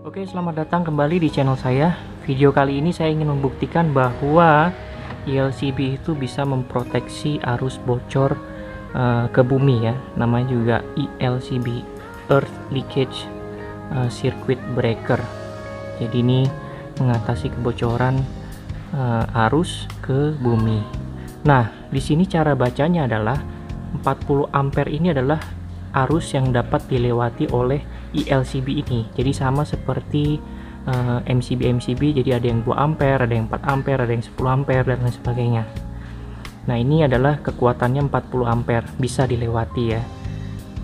Oke, selamat datang kembali di channel saya. Video kali ini saya ingin membuktikan bahwa ELCB itu bisa memproteksi arus bocor ke bumi ya. Namanya juga ELCB, Earth Leakage Circuit Breaker. Jadi ini mengatasi kebocoran arus ke bumi. Nah, di sini cara bacanya adalah 40 ampere ini adalah arus yang dapat dilewati oleh ELCB ini. Jadi sama seperti MCB, jadi ada yang 2 ampere, ada yang 4 ampere, ada yang 10 ampere dan lain sebagainya. Nah, ini adalah kekuatannya 40 ampere, bisa dilewati ya.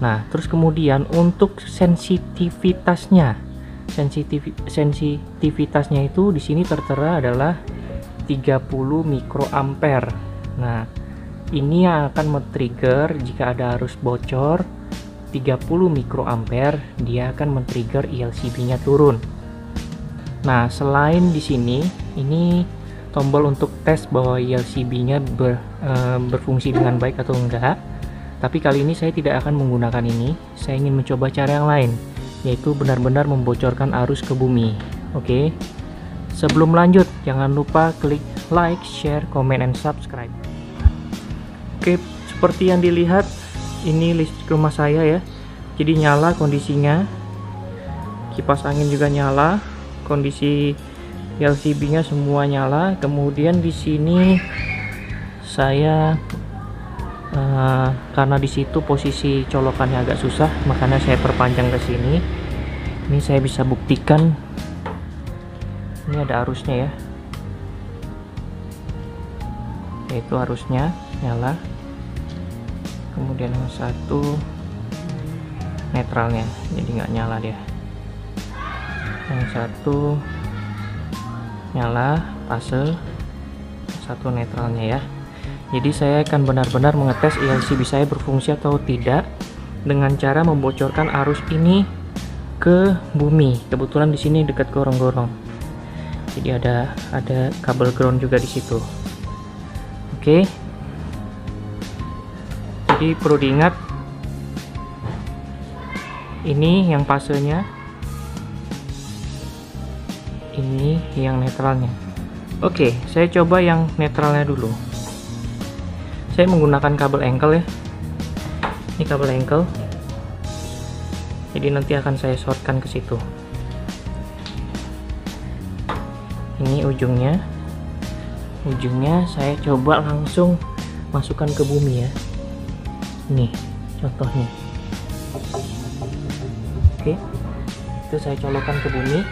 Nah, terus kemudian untuk sensitivitasnya itu di sini tertera adalah 30 mikroampere. Nah, ini yang akan men-trigger jika ada arus bocor 30 mikroampere, dia akan men-trigger ELCB-nya turun. Nah, selain di sini, ini tombol untuk tes bahwa ELCB-nya berfungsi dengan baik atau enggak. Tapi kali ini saya tidak akan menggunakan ini. Saya ingin mencoba cara yang lain, yaitu benar-benar membocorkan arus ke bumi. Oke. Sebelum lanjut, jangan lupa klik like, share, comment, and subscribe. Oke, seperti yang dilihat, ini listrik rumah saya ya. Jadi nyala kondisinya, kipas angin juga nyala, kondisi LCB-nya semua nyala. Kemudian di sini saya karena di situ posisi colokannya agak susah, makanya saya perpanjang ke sini. Ini saya bisa buktikan. Ini ada arusnya ya. Yaitu arusnya nyala. Kemudian yang satu netralnya, jadi nggak nyala dia. Yang satu nyala fase, satu netralnya ya. Jadi saya akan benar-benar mengetes ELCB saya berfungsi atau tidak dengan cara membocorkan arus ini ke bumi. Kebetulan di sini dekat gorong-gorong, jadi ada kabel ground juga di situ. Oke. Jadi perlu diingat, ini yang fasenya, ini yang netralnya. Oke, saya coba yang netralnya dulu. Saya menggunakan kabel engkel ya. Ini kabel engkel. Jadi nanti akan saya shortkan ke situ. Ini ujungnya. Ujungnya saya coba langsung masukkan ke bumi ya. Nih contohnya. Oke, itu saya colokkan ke bumi.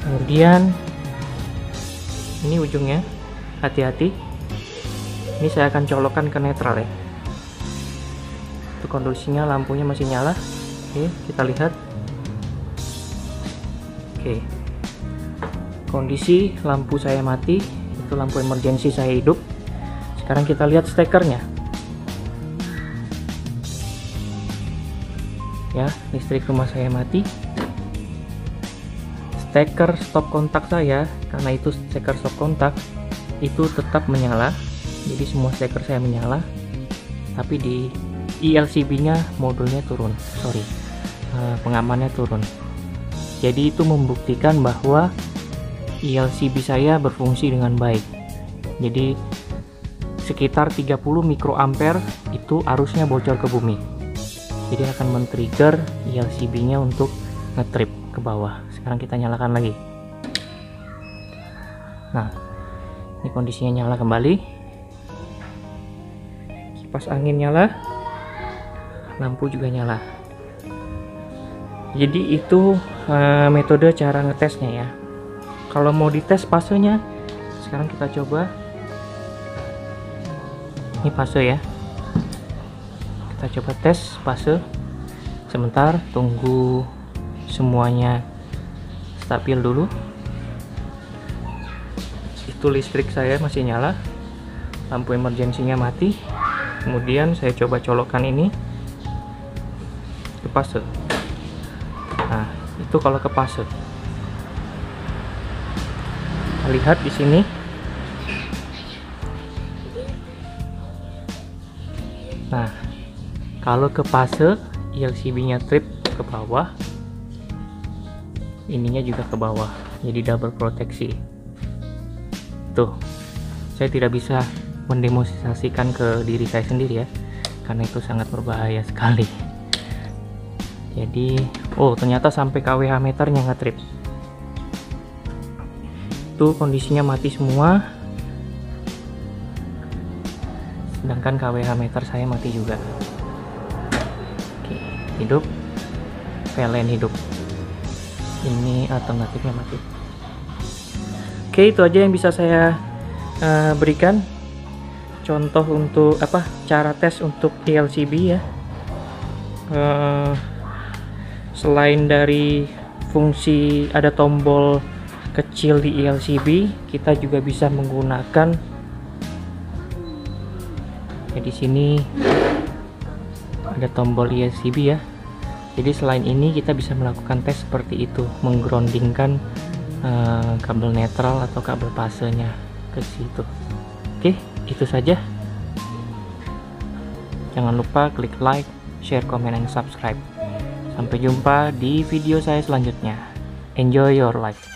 Kemudian ini ujungnya, hati-hati. Ini saya akan colokkan ke netral ya. Itu kondisinya lampunya masih nyala. Oke, kita lihat. Oke, kondisi lampu saya mati. Itu lampu emergensi saya hidup. Sekarang kita lihat stekernya. Ya, listrik rumah saya mati. Steker stop kontak saya, karena itu steker stop kontak, itu tetap menyala. Jadi semua steker saya menyala, tapi di ELCB nya modulnya turun, pengamannya turun. Jadi itu membuktikan bahwa ELCB saya berfungsi dengan baik. Jadi sekitar 30 mikroampere itu arusnya bocor ke bumi. Jadi akan men-trigger ELCB-nya untuk ngetrip ke bawah. Sekarang kita nyalakan lagi. Nah, ini kondisinya nyala kembali. Kipas angin nyala, lampu juga nyala. Jadi itu metode cara ngetesnya ya. Kalau mau dites fasenya, sekarang kita coba. Ini fase ya. Kita coba tes fase. Sebentar, tunggu semuanya stabil dulu. Itu listrik saya masih nyala, lampu emergensinya mati. Kemudian saya coba colokkan ini ke fase. Nah, itu kalau ke fase. Kita lihat di sini. Nah, kalau ke fase ELCB-nya trip ke bawah, ininya juga ke bawah, jadi double proteksi. Tuh, saya tidak bisa mendemonstrasikan ke diri saya sendiri ya, karena itu sangat berbahaya sekali. Jadi, oh ternyata sampai kWh meternya nge-trip. Tuh kondisinya mati semua, sedangkan kWh meter saya mati juga. Oke, hidup, PLN hidup. Ini alternatifnya mati. Oke, itu aja yang bisa saya berikan contoh untuk cara tes untuk ELCB ya. Selain dari fungsi ada tombol kecil di ELCB, kita juga bisa menggunakan ya, di sini ada tombol ELCB ya. Jadi selain ini kita bisa melakukan tes seperti itu, menggroundingkan kabel netral atau kabel fasenya ke situ. Oke, itu saja. Jangan lupa klik like, share, comment, and subscribe. Sampai jumpa di video saya selanjutnya. Enjoy your life.